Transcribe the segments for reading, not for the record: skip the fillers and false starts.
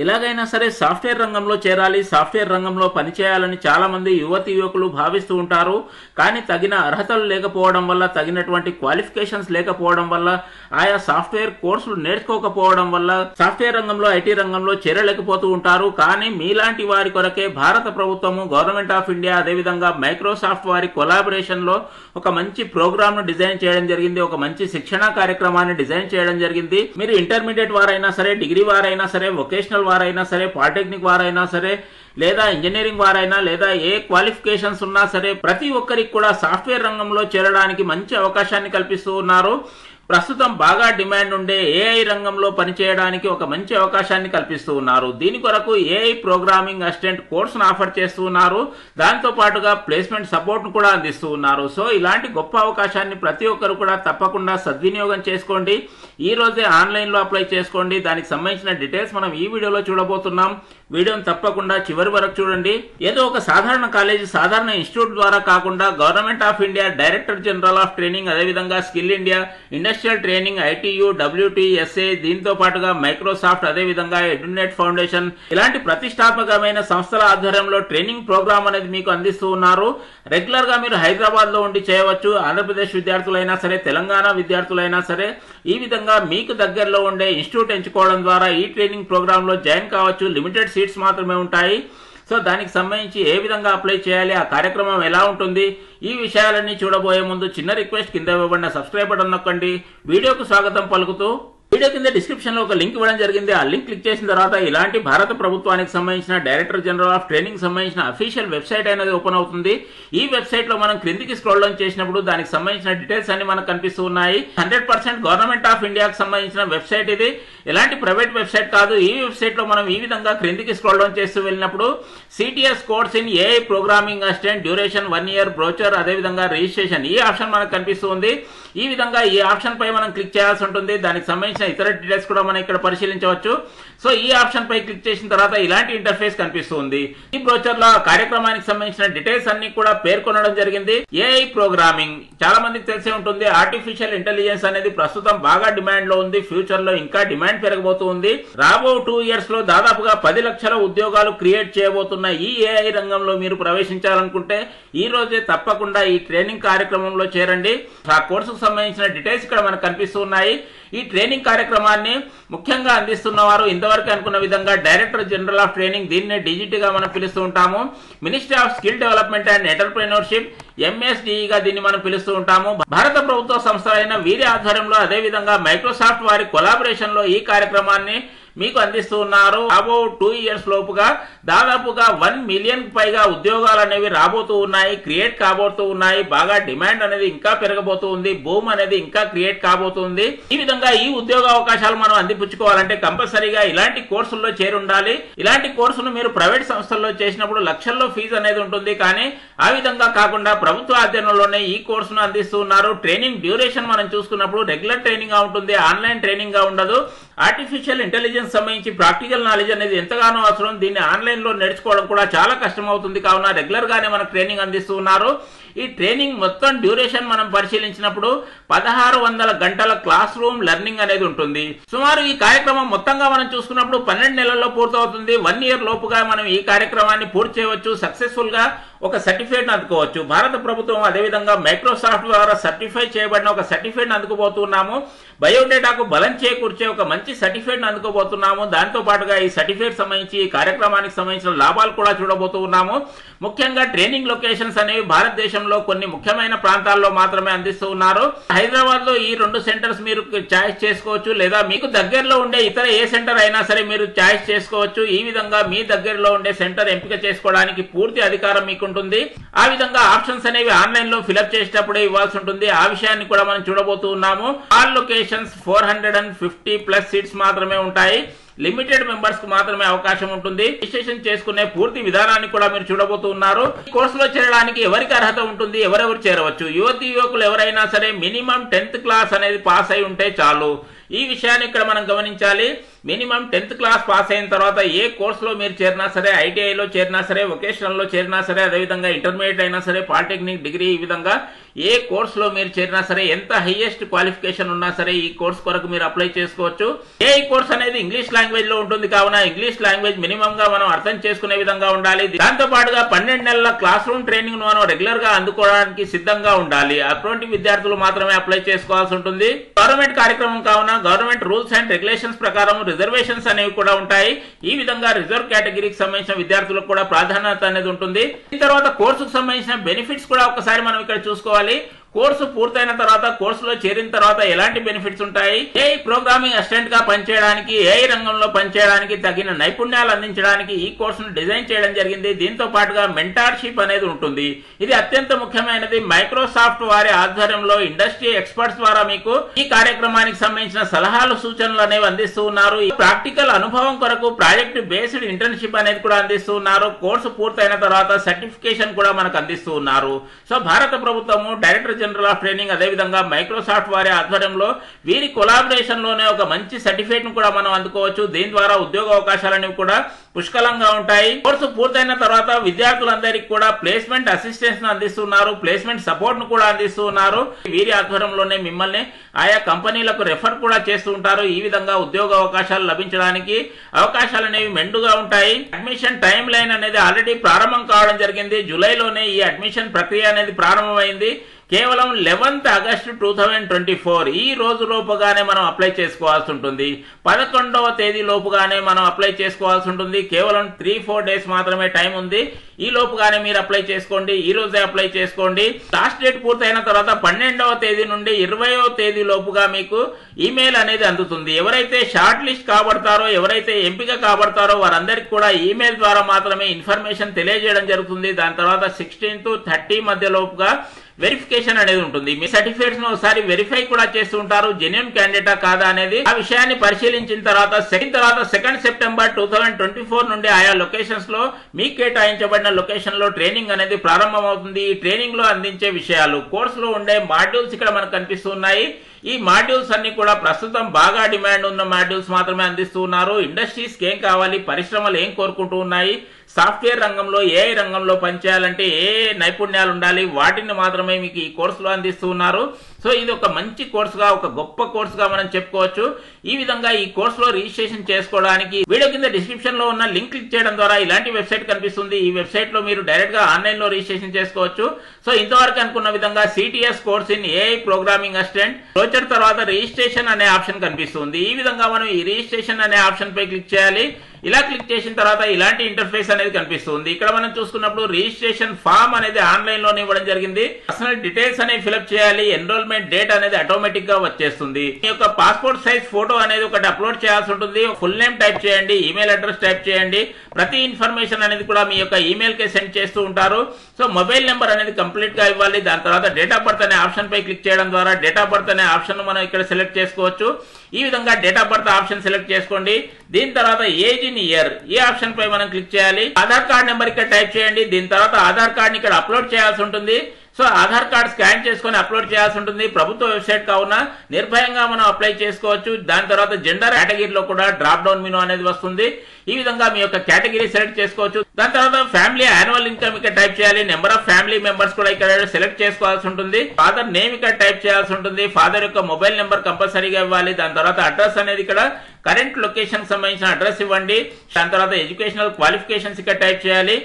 ఎలాగైనా సరే సాఫ్ట్వేర్ రంగంలో చేరాలి, సాఫ్ట్వేర్ రంగంలో పనిచేయాలని చాలా మంది యువతి యువకులు భావిస్తూ ఉంటారు. కానీ తగిన అర్హతలు లేకపోవడం వల్ల, తగినటువంటి క్వాలిఫికేషన్స్ లేకపోవడం వల్ల, ఆయా సాఫ్ట్వేర్ కోర్సులు నేర్చుకోకపోవడం వల్ల సాఫ్ట్వేర్ రంగంలో, ఐటీ రంగంలో చేరలేకపోతూ ఉంటారు. కానీ మీలాంటి వారి కొరకే భారత ప్రభుత్వము, గవర్నమెంట్ ఆఫ్ ఇండియా, అదేవిధంగా మైక్రోసాఫ్ట్ వారి కొలాబరేషన్ లో ఒక మంచి ప్రోగ్రామ్ ను డిజైన్ చేయడం జరిగింది. ఒక మంచి శిక్షణా కార్యక్రమాన్ని డిజైన్ చేయడం జరిగింది. మీరు ఇంటర్మీడియట్ వారైనా సరే, డిగ్రీ వారైనా సరే, వొకేషనల్ వారైనా సరే, పాలిటెక్నిక్ వారైనా సరే, లేదా ఇంజనీరింగ్ వారైనా, లేదా ఏ క్వాలిఫికేషన్స్ ఉన్నా సరే, ప్రతి ఒక్కరికి కూడా సాఫ్ట్వేర్ రంగంలో చేరడానికి మంచి అవకాశాన్ని కల్పిస్తూ ఉన్నారు. ప్రస్తుతం బాగా డిమాండ్ ఉండే ఏఐ రంగంలో పనిచేయడానికి ఒక మంచి అవకాశాన్ని కల్పిస్తూ ఉన్నారు. దీని కొరకు ఏఐ ప్రోగ్రామింగ్ అసిస్టెంట్ కోర్సును ఆఫర్ చేస్తూ ఉన్నారు. దాంతో పాటుగా ప్లేస్మెంట్ సపోర్ట్ ను కూడా అందిస్తూ ఉన్నారు. సో ఇలాంటి గొప్ప అవకాశాన్ని ప్రతి ఒక్కరు కూడా తప్పకుండా సద్వినియోగం చేసుకోండి. ఈ రోజే ఆన్లైన్ లో అప్లై చేసుకోండి. దానికి సంబంధించిన డీటెయిల్స్ మనం ఈ వీడియోలో చూడబోతున్నాం. వీడియోని తప్పకుండా చివరి వరకు చూడండి. ఏదో ఒక సాధారణ కాలేజీ, సాధారణ ఇన్స్టిట్యూట్ ద్వారా కాకుండా Government of India, director general of training, అదేవిధంగా skill India, industrial training, ITU, WTSA, దీంతో పాటుగా మైక్రోసాఫ్ట్, అదేవిధంగా ఎడ్యునేట్ ఫౌండేషన్, ఇలాంటి ప్రతిష్టాత్మకమైన సంస్థల ఆధ్వర్యంలో ట్రైనింగ్ ప్రోగ్రామ్ అనేది మీకు అందిస్తూ ఉన్నారు. రెగ్యులర్ గా మీరు హైదరాబాద్ లో ఉండి చేయవచ్చు. ఆంధ్రప్రదేశ్ విద్యార్థులైనా సరే, తెలంగాణ విద్యార్థులైనా సరే, ఈ విధంగా మీకు దగ్గరలో ఉండే ఇన్స్టిట్యూట్ ఎంచుకోవడం ద్వారా ఈ ట్రైనింగ్ ప్రోగ్రామ్ లో జాయిన్ కావచ్చు. లిమిటెడ్ సీట్స్ మాత్రమే ఉంటాయి. సో దానికి సంబంధించి ఏ విధంగా అప్లై చేయాలి, ఆ కార్యక్రమం ఎలా ఉంటుంది, ఈ విషయాలన్నీ చూడబోయే ముందు చిన్న రిక్వెస్ట్, కింద ఇవ్వబడిన సబ్స్క్రైబ్ బటన్ నొక్కండి. వీడియోకు స్వాగతం పలుకుతూ వీడియో కింద డిస్క్రిప్షన్ లో ఒక లింక్ ఇవ్వడం జరిగింది. ఆ లింక్ క్లిక్ చేసిన తర్వాత ఇలాంటి భారత ప్రభుత్వానికి సంబంధించిన డైరెక్టర్ జనరల్ ఆఫ్ ట్రైనింగ్ సంబంధించిన అఫీషియల్ వెబ్సైట్ అనేది ఓపెన్ అవుతుంది. ఈ వెబ్సైట్ లో మనం క్రిందికి స్క్రోల్ డౌన్ చేసినప్పుడు దానికి సంబంధించిన డీటెయిల్స్ అన్ని మనకు కనిపిస్తూ ఉన్నాయి. 100% గవర్నమెంట్ ఆఫ్ ఇండియాకి సంబంధించిన వెబ్సైట్ ఇది, ఎలాంటి ప్రైవేట్ వెబ్సైట్ కాదు. ఈ వెబ్సైట్ లో మనం ఈ విధంగా క్రిందికి స్క్రోల్ డౌన్ చేస్తూ వెళ్ళినప్పుడు CTS course in AI programming assistant, duration 1 year, brochure, అదేవిధంగా రిజిస్ట్రేషన్, ఈ ఆప్షన్ మనకు కనిపిస్తుంది. ఈ విధంగా ఈ ఆప్షన్ పై మనం క్లిక్ చేయాల్సి ఉంటుంది. దానికి సంబంధించిన ఇతర డీటెయిల్స్ కూడా మనం ఇక్కడ పరిశీలించవచ్చు. సో ఈ ఆప్షన్ పై క్లిక్ చేసిన తర్వాత ఇలాంటి ఇంటర్ఫేస్ కనిపిస్తుంది. ఈ బ్రోచర్ లో కార్యక్రమానికి సంబంధించిన డీటెయిల్స్ అన్ని కూడా పేర్కొనడం జరిగింది. ఏఐ ప్రోగ్రామింగ్ చాలా మందికి తెలిసే ఉంటుంది. ఆర్టిఫిషియల్ ఇంటెలిజెన్స్ అనేది ప్రస్తుతం బాగా డిమాండ్ లో ఉంది. ఫ్యూచర్ లో ఇంకా డిమాండ్ పెరగబోతుంది. రాబో 2 years లో దాదాపుగా 10 లక్షల ఉద్యోగాలు క్రియేట్ చేయబోతున్న ఈ ఏఐ రంగంలో మీరు ప్రవేశించాలనుకుంటే ఈ రోజే తప్పకుండా ఈ ట్రైనింగ్ కార్యక్రమంలో చేరండి. ఆ కోర్సుకు సంబంధించిన డీటెయిల్స్ ఇక్కడ మనకు కనిపిస్తూ ఉన్నాయి. ఈ ట్రైనింగ్ కార్యక్రమాన్ని ముఖ్యంగా అందిస్తున్న వారు ఇంతవరకు అనుకున్న విధంగా డైరెక్టర్ జనరల్ ఆఫ్ ట్రైనింగ్, దీన్నే డిజిటీ గా మనం పిలుస్తూ ఉంటాము. Ministry of skill development and entrepreneurship, ఎంఎస్డిగా దీన్ని మనం పిలుస్తూ ఉంటాము. భారత ప్రభుత్వ సంస్థలైన వీరి ఆధ్వర్యంలో, అదేవిధంగా మైక్రోసాఫ్ట్ వారి కొలాబరేషన్ లో ఈ కార్యక్రమాన్ని మీకు అందిస్తూ ఉన్నారు. రాబో 2 years లోపుగా దాదాపుగా 1 million పైగా ఉద్యోగాలు అనేవి రాబోతూ ఉన్నాయి, క్రియేట్ కాబోతూ ఉన్నాయి. బాగా డిమాండ్ అనేది ఇంకా పెరగబోతూ ఉంది. బూమ్ అనేది ఇంకా క్రియేట్ కాబోతుంది. ఈ విధంగా ఈ ఉద్యోగ అవకాశాలు మనం అందిపుచ్చుకోవాలంటే కంపల్సరీగా ఇలాంటి కోర్సుల్లో చేరి ఉండాలి. ఇలాంటి కోర్సును మీరు ప్రైవేట్ సంస్థల్లో చేసినప్పుడు లక్షల్లో ఫీజు అనేది ఉంటుంది. కానీ ఆ విధంగా కాకుండా ప్రభుత్వ ఆధ్వర్యంలోనే ఈ కోర్సును అందిస్తూ ఉన్నారు. ట్రైనింగ్ డ్యూరేషన్ మనం చూసుకున్నప్పుడు రెగ్యులర్ ట్రైనింగ్ గా ఉంటుంది, ఆన్లైన్ ట్రైనింగ్ గా ఉండదు. ఆర్టిఫిషియల్ ఇంటెలిజెన్స్ సంబంధించి ప్రాక్టికల్ నాలెడ్జ్ అనేది ఎంతగానో అవసరం. దీన్ని ఆన్లైన్ లో నేర్చుకోవడం కూడా చాలా కష్టం అవుతుంది. కావున రెగ్యులర్ గానే మనకు ట్రైనింగ్ అందిస్తూ ఉన్నారు. ఈ ట్రైనింగ్ మొత్తం డ్యూరేషన్ మనం పరిశీలించినప్పుడు 1600 గంటల క్లాస్ రూమ్ లెర్నింగ్ అనేది ఉంటుంది. సుమారు ఈ కార్యక్రమం మొత్తంగా మనం చూసుకున్నప్పుడు 12 నెలల్లో పూర్తవుతుంది. 1 year లోపుగా మనం ఈ కార్యక్రమాన్ని పూర్తి చేయవచ్చు. సక్సెస్ఫుల్ గా ఒక సర్టిఫికేట్ అందుకోవచ్చు. భారత ప్రభుత్వం అదేవిధంగా మైక్రోసాఫ్ట్ ద్వారా సర్టిఫై చేయబడిన ఒక సర్టిఫికేట్ అందుకోబోతున్నాము. బయోడేటాకు బలం చేకూర్చే ఒక మంచి సర్టిఫికేట్ అందుకోబోతున్నాము. దాంతో పాటుగా ఈ సర్టిఫికేట్ సంబంధించి ఈ కార్యక్రమానికి సంబంధించిన లాభాలు కూడా చూడబోతూ ఉన్నాము. ముఖ్యంగా ట్రైనింగ్ లొకేషన్స్ అనేవి భారతదేశంలో కొన్ని ముఖ్యమైన ప్రాంతాల్లో మాత్రమే అందిస్తూ ఉన్నారు. హైదరాబాద్ లో ఈ 2 సెంటర్స్ మీరు చాయిస్ చేసుకోవచ్చు, లేదా మీకు దగ్గరలో ఉండే ఇతర ఏ సెంటర్ అయినా సరే మీరు చాయిస్ చేసుకోవచ్చు. ఈ విధంగా మీ దగ్గరలో ఉండే సెంటర్ ఎంపిక చేసుకోవడానికి పూర్తి అధికారం మీకు ఉంటుంది. ఆ విధంగా ఆప్షన్స్ అనేవి ఆన్లైన్ లో ఫిలప్ చేసేటప్పుడే ఇవ్వాల్సి ఉంటుంది. ఆ విషయాన్ని కూడా మనం చూడబోతూ ఉన్నాము. ఆల్ లొకేషన్స్ 450+ సీట్స్ మాత్రమే ఉంటాయి. లిమిటెడ్ మెంబర్స్ కు మాత్రమే అవకాశం ఉంటుంది. రిజిస్ట్రేషన్ చేసుకునే పూర్తి విధానాన్ని కూడా మీరు చూడబోతూ ఉన్నారు. ఈ కోర్సులో చేరడానికి ఎవరికి అర్హత ఉంటుంది, ఎవరెవరు చేరవచ్చు? యువతి యువకులు ఎవరైనా సరే మినిమం 10th క్లాస్ అనేది పాస్ అయి ఉంటే చాలు. ఈ విషయాన్ని ఇక్కడ మనం గమనించాలి. మినిమం 10th క్లాస్ పాస్ అయిన తర్వాత ఏ కోర్సులో మీరు చేరినా సరే, ఐటీఐలో చేరినా సరే, వొకేషనల్ లో చేరినా సరే, అదేవిధంగా ఇంటర్మీడియట్ అయినా సరే, పాలిటెక్నిక్, డిగ్రీ, ఈ విధంగా ఏ కోర్సులో మీరు చేరినా సరే, ఎంత హైయెస్ట్ క్వాలిఫికేషన్ ఉన్నా సరే ఈ కోర్స్ కొరకు మీరు అప్లై చేసుకోవచ్చు. ఏఐ కోర్స్ అనేది ఇంగ్లీష్ లాంగ్వేజ్ లో ఉంటుంది కావున ఇంగ్లీష్ లాంగ్వేజ్ మినిమం గా మనం అర్థం చేసుకునే విధంగా ఉండాలి. దాంతో పాటుగా 12 నెలల క్లాస్ రూమ్ ట్రైనింగ్ ను మనం రెగ్యులర్ గా అందుకోవడానికి సిద్ధంగా ఉండాలి. అటువంటి విద్యార్థులు మాత్రమే అప్లై చేసుకోవాల్సి ఉంటుంది. గవర్నమెంట్ కార్యక్రమం కావున గవర్నమెంట్ రూల్స్ అండ్ రెగ్యులేషన్స్ ప్రకారం రిజర్వేషన్స్ అనేవి కూడా ఉంటాయి. ఈ విధంగా రిజర్వ్ కేటగిరీకి సంబంధించిన విద్యార్థులకు కూడా ప్రాధాన్యత అనేది ఉంటుంది. ఈ తర్వాత కోర్సుకు సంబంధించిన బెనిఫిట్స్ కూడా ఒకసారి మనం ఇక్కడ చూసుకోవాలి. కోర్సు పూర్తయిన తర్వాత, కోర్సులో చేరిన తర్వాత ఎలాంటి బెనిఫిట్స్ ఉంటాయి, ఏఐ ప్రోగ్రామింగ్ అసిస్టెంట్ గా పనిచేయడానికి, ఏఐ రంగంలో పనిచేయడానికి తగిన నైపుణ్యాలు అందించడానికి ఈ కోర్సును డిజైన్ చేయడం జరిగింది. దీంతో పాటుగా మెంటార్షిప్ అనేది ఉంటుంది. ఇది అత్యంత ముఖ్యమైనది. మైక్రోసాఫ్ట్ వారి ఆధ్వర్యంలో ఇండస్ట్రీ ఎక్స్పర్ట్స్ ద్వారా మీకు ఈ కార్యక్రమానికి సంబంధించిన సలహాలు, సూచనలు అనేవి అందిస్తూ ఉన్నారు. ఈ ప్రాక్టికల్ అనుభవం కొరకు ప్రాజెక్ట్ బేస్డ్ ఇంటర్న్షిప్ అనేది కూడా అందిస్తూ ఉన్నారు. కోర్సు పూర్తయిన తర్వాత సర్టిఫికేషన్ కూడా మనకు అందిస్తూ ఉన్నారు. సో భారత ప్రభుత్వము, డైరెక్టర్ జనరల్ ఆఫ్ ట్రైనింగ్, అదేవిధంగా మైక్రోసాఫ్ట్ వారి ఆధ్వర్యంలో వీరి కొలాబరేషన్ లోనే ఒక మంచి సర్టిఫికేట్ ను కూడా మనం అందుకోవచ్చు. దీని ద్వారా ఉద్యోగ అవకాశాలనేవి కూడా పుష్కలంగా ఉంటాయి. కోర్సు పూర్తయిన తర్వాత విద్యార్థులందరికీ కూడా ప్లేస్మెంట్ అసిస్టెన్స్ ను అందిస్తున్నారు, ప్లేస్మెంట్ సపోర్ట్ ను కూడా అందిస్తూ ఉన్నారు. వీరి ఆధ్వర్యంలోనే మిమ్మల్ని ఆయా కంపెనీలకు రెఫర్ కూడా చేస్తూ ఉంటారు. ఈ విధంగా ఉద్యోగ అవకాశాలు లభించడానికి అవకాశాలు అనేవి మెండుగా ఉంటాయి. అడ్మిషన్ టైం లైన్ అనేది ఆల్రెడీ ప్రారంభం కావడం జరిగింది. జూలైలోనే ఈ అడ్మిషన్ ప్రక్రియ అనేది ప్రారంభమైంది. కేవలం 11th ఆగస్టు 2024 ఈ రోజు లోపుగానే మనం అప్లై చేసుకోవాల్సి ఉంటుంది. 11వ తేదీ లోపుగానే మనం అప్లై చేసుకోవాల్సి ఉంటుంది. కేవలం 3-4 డేస్ మాత్రమే టైం ఉంది. ఈ లోపుగానే మీరు అప్లై చేసుకోండి. ఈ రోజే అప్లై చేసుకోండి. లాస్ట్ డేట్ పూర్తయిన తర్వాత 12వ తేదీ నుండి 20వ తేదీ లోపుగా మీకు ఈమెయిల్ అనేది అందుతుంది. ఎవరైతే షార్ట్ లిస్ట్ కాబడతారో, ఎవరైతే ఎంపిక కాబడతారో వారందరికీ కూడా ఈమెయిల్ ద్వారా మాత్రమే ఇన్ఫర్మేషన్ తెలియజేయడం జరుగుతుంది. దాని తర్వాత 16-30 మధ్య లోపుగా వెరిఫికేషన్ అనేది ఉంటుంది. మీ సర్టిఫికేట్స్ ను ఒకసారి వెరిఫై కూడా చేస్తూ ఉంటారు, జెన్యూన్ క్యాండిడేటా కాదా అనేది. ఆ విషయాన్ని పరిశీలించిన తర్వాత 2 సెప్టెంబర్ 2024 నుండి ఆయా లొకేషన్స్ లో మీకు కేటాయించబడిన లొకేషన్ లో ట్రైనింగ్ అనేది ప్రారంభమవుతుంది. ఈ ట్రైనింగ్ లో అందించే విషయాలు, కోర్సులో ఉండే మాడ్యూల్స్ ఇక్కడ మనకు కనిపిస్తున్నాయి. ఈ మాడ్యూల్స్ అన్ని కూడా ప్రస్తుతం బాగా డిమాండ్ ఉన్న మాడ్యూల్స్ మాత్రమే అందిస్తూ ఉన్నారు. ఇండస్ట్రీస్ ఏం కావాలి, పరిశ్రమలు ఏం కోరుకుంటూ ఉన్నాయి, సాఫ్ట్వేర్ రంగంలో, ఏఐ రంగంలో పనిచేయాలంటే ఏ నైపుణ్యాలు ఉండాలి, వాటిని మాత్రమే మీకు ఈ కోర్సులో అందిస్తూ ఉన్నారు. సో ఇది ఒక మంచి కోర్సుగా, ఒక గొప్ప కోర్సుగా మనం చెప్పుకోవచ్చు. ఈ విధంగా ఈ కోర్సులో రిజిస్ట్రేషన్ చేసుకోవడానికి వీడియో కింద డిస్క్రిప్షన్ లో ఉన్న లింక్ క్లిక్ చేయడం ద్వారా ఇలాంటి వెబ్సైట్ కనిపిస్తుంది. ఈ వెబ్సైట్ లో మీరు డైరెక్ట్ గా ఆన్లైన్ లో రిజిస్ట్రేషన్ చేసుకోవచ్చు. సో ఇంతవరకు అనుకున్న విధంగా CTS course in AI programming assistant future తర్వాత రిజిస్ట్రేషన్ అనే ఆప్షన్ కనిపిస్తుంది. ఈ విధంగా మనం ఈ రిజిస్ట్రేషన్ అనే ఆప్షన్ పై క్లిక్ చేయాలి. ఇలా క్లిక్ చేసిన తర్వాత ఇలాంటి ఇంటర్ఫేస్ అనేది కనిపిస్తుంది. ఇక్కడ మనం చూసుకున్నప్పుడు రిజిస్ట్రేషన్ ఫామ్ అనేది ఆన్లైన్ లోనే ఇవ్వడం జరిగింది. పర్సనల్ డీటెయిల్స్ అనేవి ఫిల్అప్ చేయాలి. ఎన్రోల్మెంట్ డేట్ అనేది ఆటోమేటిక్ గా వచ్చేస్తుంది. మీ యొక్క పాస్పోర్ట్ సైజ్ ఫోటో అనేది ఒకటి అప్లోడ్ చేయాల్సి ఉంటుంది. ఫుల్ నేమ్ టైప్ చేయండి, ఈమెయిల్ అడ్రస్ టైప్ చేయండి. ప్రతి ఇన్ఫర్మేషన్ అనేది కూడా మీ యొక్క ఈమెయిల్ కే సెండ్ చేస్తూ ఉంటారు. సో మొబైల్ నెంబర్ అనేది కంప్లీట్ గా ఇవ్వాలి. దాని తర్వాత డేట్ ఆఫ్ బర్త్ అనే ఆప్షన్ పై క్లిక్ చేయడం ద్వారా డేట్ ఆఫ్ బర్త్ అనే ఆప్షన్ మనం ఇక్కడ సెలెక్ట్ చేసుకోవచ్చు. ఈ విధంగా date of birth option select చేసుకోండి. దీని తర్వాత ఏజ్ ఇన్ ఇయర్ ఈ ఆప్షన్ పై మనం క్లిక్ చేయాలి. ఆధార్ కార్డ్ నెంబర్ ఇక్కడ టైప్ చేయండి. దీని తర్వాత ఆధార్ కార్డ్ ని ఇక్కడ అప్లోడ్ చేయాల్సి ఉంటుంది. సో ఆధార్ కార్డ్ స్కాన్ చేసుకుని అప్లోడ్ చేయాల్సి ఉంటుంది. ప్రభుత్వ వెబ్సైట్ కావున నిర్భయంగా మనం అప్లై చేసుకోవచ్చు. దాని తర్వాత జెండర్ కేటగిరీలో కూడా డ్రాప్ డౌన్ మెనూ అనేది వస్తుంది. ఈ విధంగా మీ యొక్క కేటగిరీ సెలెక్ట్ చేసుకోవచ్చు. దాని తర్వాత ఫ్యామిలీ యాన్యువల్ ఇన్కమ్ ఇక్కడ టైప్ చేయాలి. నెంబర్ ఆఫ్ ఫ్యామిలీ మెంబర్స్ కూడా ఇక్కడ సెలెక్ట్ చేసుకోవాల్సి ఉంటుంది. ఫాదర్ నేమ్ ఇక్కడ టైప్ చేయాల్సి ఉంటుంది. ఫాదర్ యొక్క మొబైల్ నెంబర్ కంపల్సరీగా ఇవ్వాలి. దాని తర్వాత అడ్రస్ అనేది ఇక్కడ కరెంట్ లొకేషన్ సంబంధించిన అడ్రస్ ఇవ్వండి. దాని తర్వాత ఎడ్యుకేషనల్ క్వాలిఫికేషన్స్ ఇక్కడ టైప్ చేయాలి.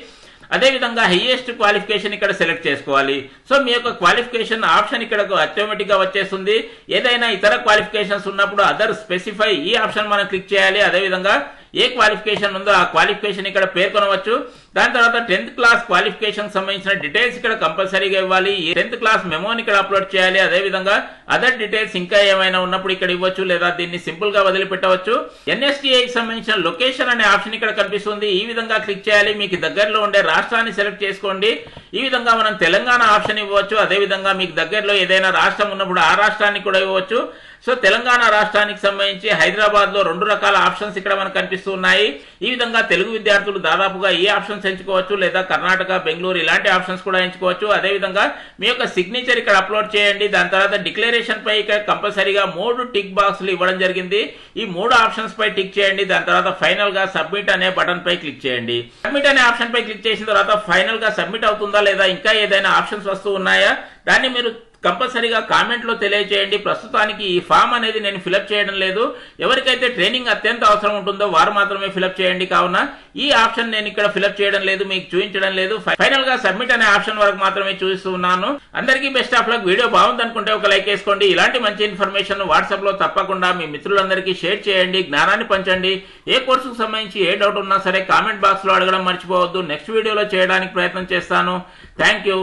అదే విధంగా హైయెస్ట్ క్వాలిఫికేషన్ ఇక్కడ సెలెక్ట్ చేసుకోవాలి. సో మీ యొక్క క్వాలిఫికేషన్ ఆప్షన్ ఇక్కడ ఆటోమేటిక్ గా వచ్చేస్తుంది. ఏదైనా ఇతర క్వాలిఫికేషన్స్ ఉన్నప్పుడు అదర్ స్పెసిఫై ఈ ఆప్షన్ మనం క్లిక్ చేయాలి. అదే విధంగా ఏ క్వాలిఫికేషన్ ఉందో ఆ క్వాలిఫికేషన్ ఇక్కడ పేర్కొనవచ్చు. దాని తర్వాత 10th క్లాస్ క్వాలిఫికేషన్ సంబంధించిన డీటెయిల్స్ ఇక్కడ కంపల్సరీగా ఇవ్వాలి. 10th క్లాస్ మెమోని ఇక్కడ అప్లోడ్ చేయాలి. అదే విధంగా అదర్ డీటెయిల్స్ ఇంకా ఏమైనా ఉన్నప్పుడు ఇక్కడ ఇవ్వచ్చు, లేదా దీన్ని సింపుల్ గా వదిలిపెట్టవచ్చు. ఎన్ఎస్టీఐకి సంబంధించిన లొకేషన్ అనే ఆప్షన్ ఇక్కడ కనిపిస్తుంది. ఈ విధంగా క్లిక్ చేయాలి. మీకు దగ్గరలో ఉండే రాష్ట్రాన్ని సెలెక్ట్ చేసుకోండి. ఈ విధంగా మనం తెలంగాణ ఆప్షన్ ఇవ్వచ్చు. అదే విధంగా మీకు దగ్గరలో ఏదైనా రాష్ట్రం ఉన్నప్పుడు ఆ రాష్ట్రాన్ని కూడా ఇవ్వచ్చు. సో తెలంగాణ రాష్ట్రానికి సంబంధించి హైదరాబాద్ లో 2 రకాల ఆప్షన్స్ ఇక్కడ మనకు కనిపిస్తూ ఉన్నాయి. ఈ విధంగా తెలుగు విద్యార్థులు దాదాపుగా ఈ ఆప్షన్స్ ఎంచుకోవచ్చు, లేదా కర్ణాటక, బెంగళూరు ఇలాంటి ఆప్షన్స్ కూడా ఎంచుకోవచ్చు. అదే విధంగా మీ యొక్క సిగ్నేచర్ ఇక్కడ అప్లోడ్ చేయండి. దాని తర్వాత డిక్లరేషన్ పై ఇక్కడ కంపల్సరీగా 3 టిక్ బాక్స్లు ఇవ్వడం జరిగింది. ఈ 3 ఆప్షన్స్ పై టిక్ చేయండి. దాని తర్వాత ఫైనల్ గా సబ్మిట్ అనే బటన్ పై క్లిక్ చేయండి. సబ్మిట్ అనే ఆప్షన్ పై క్లిక్ చేసిన తర్వాత ఫైనల్ గా సబ్మిట్ అవుతుందా లేదా, ఇంకా ఏదైనా ఆప్షన్స్ వస్తూ ఉన్నాయా, దాన్ని మీరు కంపల్సరీగా కామెంట్ లో తెలియజేయండి. ప్రస్తుతానికి ఈ ఫామ్ అనేది నేను ఫిలప్ చేయడం లేదు. ఎవరికైతే ట్రైనింగ్ అత్యంత అవసరం ఉంటుందో వారు మాత్రమే ఫిలప్ చేయండి. కావున ఈ ఆప్షన్ నేను ఇక్కడ ఫిలప్ చేయడం లేదు, మీకు చూపించడం లేదు. ఫైనల్ గా సబ్మిట్ అనే ఆప్షన్ వరకు మాత్రమే చూపిస్తున్నాను. అందరికీ బెస్ట్ ఆఫ్ లక్. వీడియో బాగుంది అనుకుంటే ఒక లైక్ వేసుకోండి. ఇలాంటి మంచి ఇన్ఫర్మేషన్ వాట్సాప్ లో తప్పకుండా మీ మిత్రులందరికీ షేర్ చేయండి, జ్ఞానాన్ని పంచండి. ఏ కోర్సుకు సంబంధించి ఏ డౌట్ ఉన్నా సరే కామెంట్ బాక్స్ లో అడగడం మర్చిపోవద్దు. నెక్స్ట్ వీడియోలో చేయడానికి ప్రయత్నం చేస్తాను. Thank you.